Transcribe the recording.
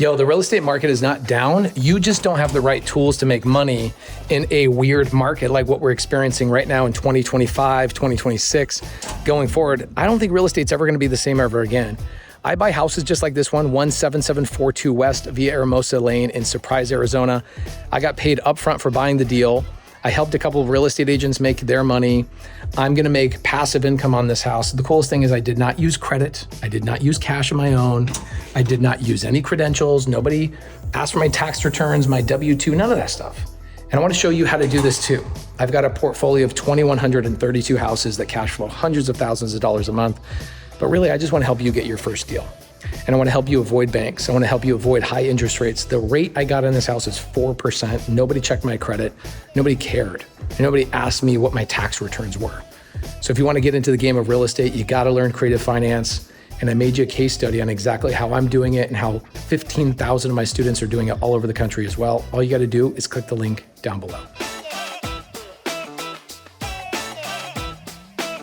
Yo, the real estate market is not down. You just don't have the right tools to make money in a weird market like what we're experiencing right now in 2025, 2026. Going forward, I don't think real estate's ever gonna be the same ever again. I buy houses just like this one, 17742 West Via Hermosa Lane in Surprise, Arizona. I got paid upfront for buying the deal. I helped a couple of real estate agents make their money. I'm gonna make passive income on this house. The coolest thing is I did not use credit. I did not use cash of my own. I did not use any credentials. Nobody asked for my tax returns, my W-2, none of that stuff. And I wanna show you how to do this too. I've got a portfolio of 2,132 houses that cash flow hundreds of thousands of dollars a month. But really, I just wanna help you get your first deal. And I wanna help you avoid banks. I wanna help you avoid high interest rates. The rate I got on this house is 4%. Nobody checked my credit. Nobody cared. And nobody asked me what my tax returns were. So if you wanna get into the game of real estate, you gotta learn creative finance. And I made you a case study on exactly how I'm doing it and how 15,000 of my students are doing it all over the country as well. All you gotta do is click the link down below.